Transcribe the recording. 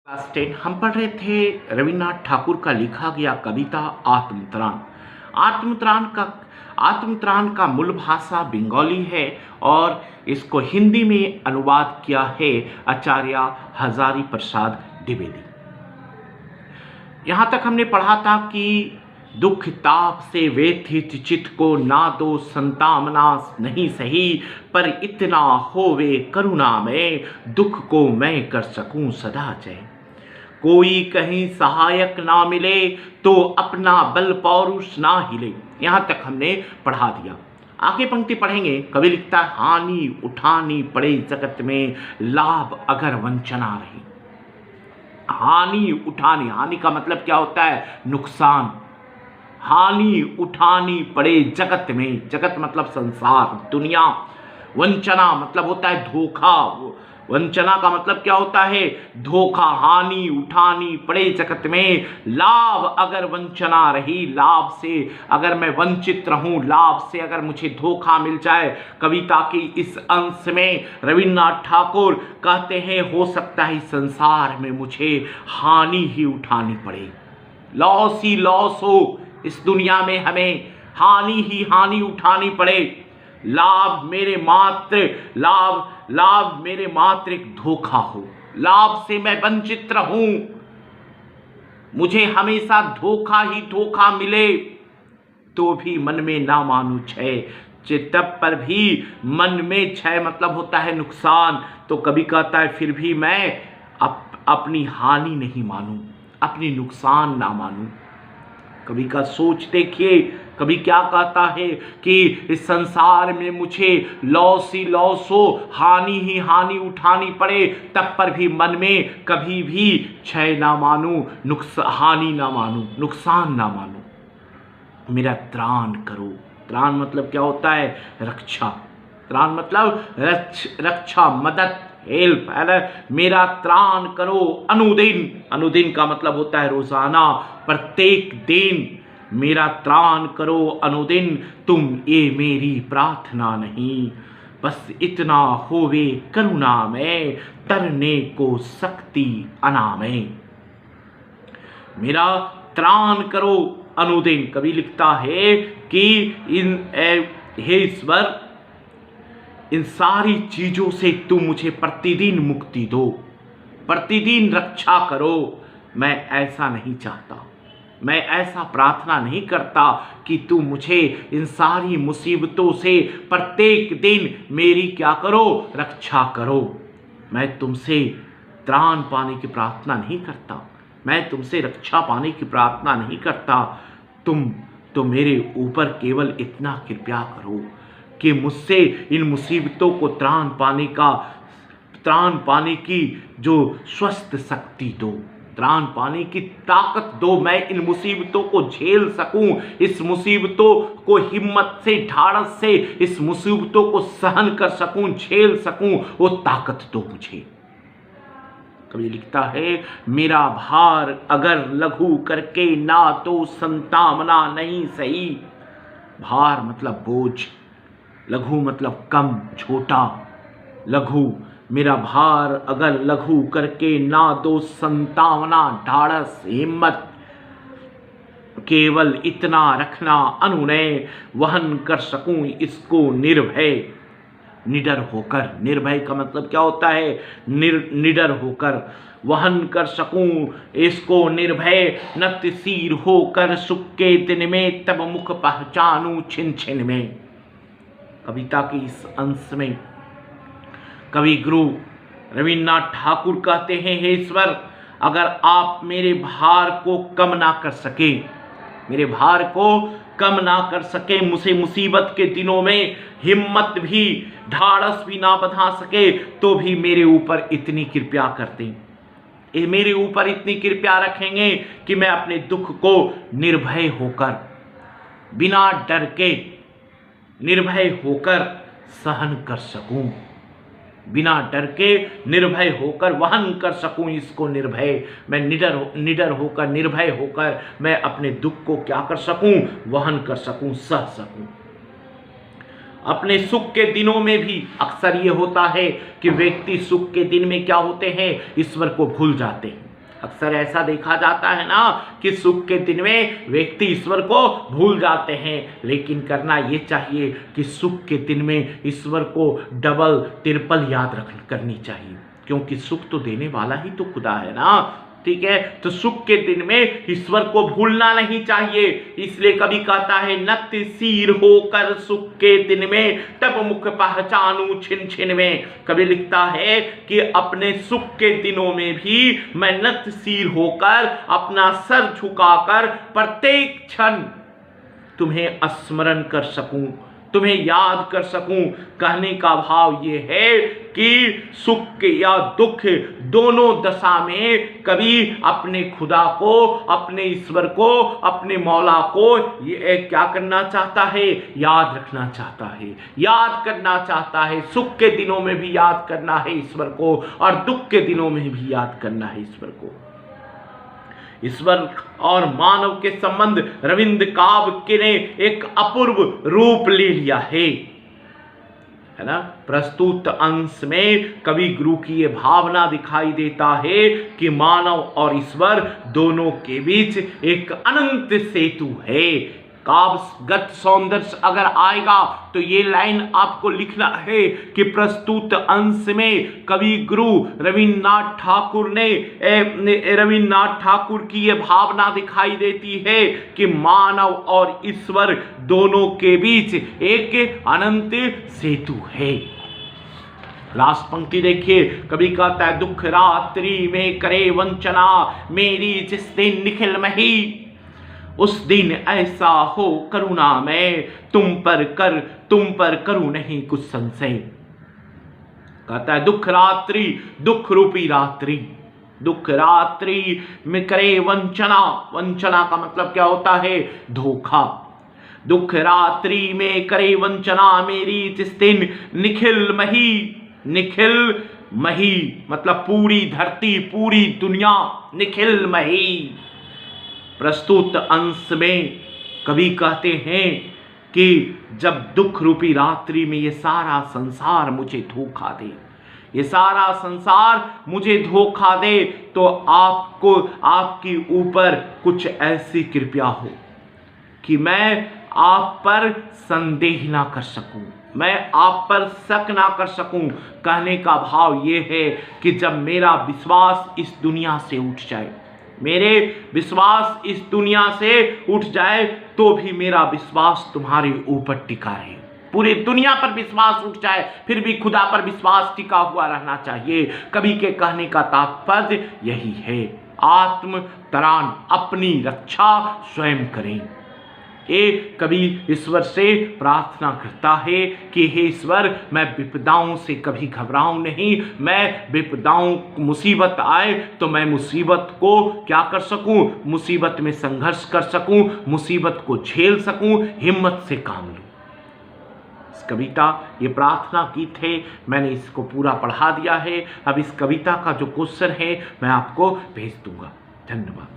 Class 10 हम पढ़ रहे थे रविन्द्रनाथ ठाकुर का लिखा गया कविता आत्मत्राण। आत्मत्राण का मूल भाषा बंगाली है और इसको हिंदी में अनुवाद किया है आचार्य हजारी प्रसाद द्विवेदी। यहाँ तक हमने पढ़ा था कि दुख ताप से व्यथित चित्त को ना दो संतामना नहीं सही, पर इतना होवे करुणा में दुख को मैं कर सकूं सदा जय। कोई कहीं सहायक ना मिले तो अपना बल पौरुष ना हिले। यहाँ तक हमने पढ़ा दिया। आगे पंक्ति पढ़ेंगे। कवि लिखता है, हानि उठानी पड़े जगत में लाभ अगर वंचना रही। हानि उठानी, हानि का मतलब क्या होता है? नुकसान। हानि उठानी पड़े जगत में, जगत मतलब संसार दुनिया। वंचना मतलब होता है धोखा। वंचना का मतलब क्या होता है? धोखा। हानि उठानी पड़े जगत में लाभ अगर वंचना रही, लाभ से अगर मैं वंचित रहूं, लाभ से अगर मुझे धोखा मिल जाए। कविता की इस अंश में रविन्द्रनाथ ठाकुर कहते हैं, हो सकता है इस संसार में मुझे हानि ही उठानी पड़े, लॉस ही लॉस हो, इस दुनिया में हमें हानि ही हानि उठानी पड़े। लाभ मेरे मात्र एक धोखा हो, लाभ से मैं वंचित रहूं, मुझे हमेशा धोखा ही धोखा मिले तो भी मन में ना मानू क्षय। तब पर भी मन में क्षय मतलब होता है नुकसान। तो कभी कहता है फिर भी मैं अपनी हानि नहीं मानूं, अपनी नुकसान ना मानूं। कभी का सोच देखिए, कभी क्या कहता है कि इस संसार में मुझे लॉस ही लॉस हो, हानि ही हानि उठानी पड़े, तब पर भी मन में कभी भी क्षय ना मानूं, हानि ना मानूं, नुकसान ना मानूं। मेरा त्राण करो। त्राण मतलब क्या होता है? रक्षा। त्राण मतलब रक्षा, मदद, हेल्प है ना। मेरा त्राण करो अनुदिन। अनुदिन का मतलब होता है रोजाना, प्रत्येक दिन। मेरा त्राण करो अनुदिन, तुम ये मेरी प्रार्थना नहीं, बस इतना होवे करुणा में तरने को शक्ति अनामे। मेरा त्राण करो अनुदिन। कवि लिखता है कि हे ईश्वर, इन सारी चीजों से तुम मुझे प्रतिदिन मुक्ति दो, प्रतिदिन रक्षा करो। मैं ऐसा नहीं चाहता, मैं ऐसा प्रार्थना नहीं करता कि तुम मुझे इन सारी मुसीबतों से प्रत्येक दिन मेरी क्या करो? रक्षा करो। मैं तुमसे त्राण पाने की प्रार्थना नहीं करता, मैं तुमसे रक्षा पाने की प्रार्थना नहीं करता। तुम तो मेरे ऊपर केवल इतना कृपया करो कि मुझसे इन मुसीबतों को त्राण पाने की जो स्वस्थ शक्ति दो, त्राण पाने की ताकत दो। मैं इन मुसीबतों को झेल सकूं, इस मुसीबतों को हिम्मत से, ढाढ़स से इस मुसीबतों को सहन कर सकूं, झेल सकूं, वो ताकत दो मुझे। कवि लिखता है, मेरा भार अगर लघु करके ना तो संतामना नहीं सही। भार मतलब बोझ, लघु मतलब कम, छोटा, लघु। मेरा भार अगर लघु करके ना दो संतावना, ढाढ़स, हिम्मत, केवल इतना रखना अनुनय, वहन कर सकूं इसको निर्भय, निडर होकर। निर्भय का मतलब क्या होता है? निडर होकर। वहन कर सकूं इसको निर्भय, नतशीर होकर सुख के दिन में तब मुख पहचानूं छिन छिन में। कविता के इस अंश में कवि गुरु रविन्द्रनाथ ठाकुर कहते हैं, हे ईश्वर, अगर आप मेरे भार को कम ना कर सके, मेरे भार को कम ना कर सके, मुझे मुसीबत के दिनों में हिम्मत भी, ढाढ़स भी ना बंधा सके, तो भी मेरे ऊपर इतनी कृपया करते, मेरे ऊपर इतनी कृपया रखेंगे कि मैं अपने दुख को निर्भय होकर, बिना डर के, निर्भय होकर सहन कर सकूं, बिना डर के निर्भय होकर वहन कर सकूं इसको निर्भय। मैं निडर होकर, निर्भय होकर मैं अपने दुख को क्या कर सकूं? वहन कर सकूं, सह सकूं। अपने सुख के दिनों में भी अक्सर ये होता है कि व्यक्ति सुख के दिन में क्या होते हैं? ईश्वर को भूल जाते हैं, अक्सर ऐसा देखा जाता है ना कि सुख के दिन में व्यक्ति ईश्वर को भूल जाते हैं, लेकिन करना ये चाहिए कि सुख के दिन में ईश्वर को डबल ट्रिपल याद करनी चाहिए, क्योंकि सुख तो देने वाला ही तो खुदा है ना। ठीक है, तो सुख के दिन में ईश्वर को भूलना नहीं चाहिए। इसलिए कभी कहता है नत सिर होकर सुख के दिन में तब मुख पहचानूं छिन छिन में। कभी लिखता है कि अपने सुख के दिनों में भी मैं नत सिर होकर अपना सर झुकाकर प्रत्येक क्षण तुम्हें स्मरण कर सकूं, तुम्हें याद कर सकूं। कहने का भाव ये है कि सुख या दुख दोनों दशा में कभी अपने खुदा को, अपने ईश्वर को, अपने मौला को ये क्या करना चाहता है, याद रखना चाहता है, याद करना चाहता है। सुख के दिनों में भी याद करना है ईश्वर को और दुख के दिनों में भी याद करना है ईश्वर को। ईश्वर और मानव के संबंध रविंद्र काव्य ने एक अपूर्व रूप ले लिया है ना। प्रस्तुत अंश में कवि गुरु की ये भावना दिखाई देता है कि मानव और ईश्वर दोनों के बीच एक अनंत सेतु है। काव्यगत सौंदर्य अगर आएगा तो ये लाइन आपको लिखना है कि प्रस्तुत अंश में कवि गुरु रविन्द्रनाथ ठाकुर की ये भावना दिखाई देती है कि मानव और ईश्वर दोनों के बीच एक अनंत सेतु है। लास्ट पंक्ति देखिए, कवि कहता है दुख रात्रि में करे वंचना मेरी जिस दिन निखिल मही, उस दिन ऐसा हो करुणा में तुम पर करूं नहीं कुछ संशय। कहता है दुख रात्रि, दुख रूपी रात्रि, दुख रात्रि में करे वंचना। वंचना का मतलब क्या होता है, धोखा। दुख रात्रि में करे वंचना मेरी जिस दिन निखिल मही। निखिल मही मतलब पूरी धरती, पूरी दुनिया, निखिल मही। प्रस्तुत अंश में कवि कहते हैं कि जब दुख रूपी रात्रि में ये सारा संसार मुझे धोखा दे, ये सारा संसार मुझे धोखा दे, तो आपको, आपकी ऊपर कुछ ऐसी कृपा हो कि मैं आप पर संदेह ना कर सकूं, मैं आप पर शक ना कर सकूं। कहने का भाव ये है कि जब मेरा विश्वास इस दुनिया से उठ जाए, मेरे विश्वास इस दुनिया से उठ जाए, तो भी मेरा विश्वास तुम्हारे ऊपर टिका रहे। पूरी दुनिया पर विश्वास उठ जाए फिर भी खुदा पर विश्वास टिका हुआ रहना चाहिए। कवि के कहने का तात्पर्य यही है, आत्म तरान, अपनी रक्षा स्वयं करें। ये कवि ईश्वर से प्रार्थना करता है कि हे ईश्वर, मैं विपदाओं से कभी घबराऊं नहीं। मैं विपदाओं, मुसीबत आए तो मैं मुसीबत को क्या कर सकूं, मुसीबत में संघर्ष कर सकूं, मुसीबत को झेल सकूं, हिम्मत से काम लूं। इस कविता, ये प्रार्थना गीत है, मैंने इसको पूरा पढ़ा दिया है। अब इस कविता का जो क्वेश्चन है मैं आपको भेज दूंगा। धन्यवाद।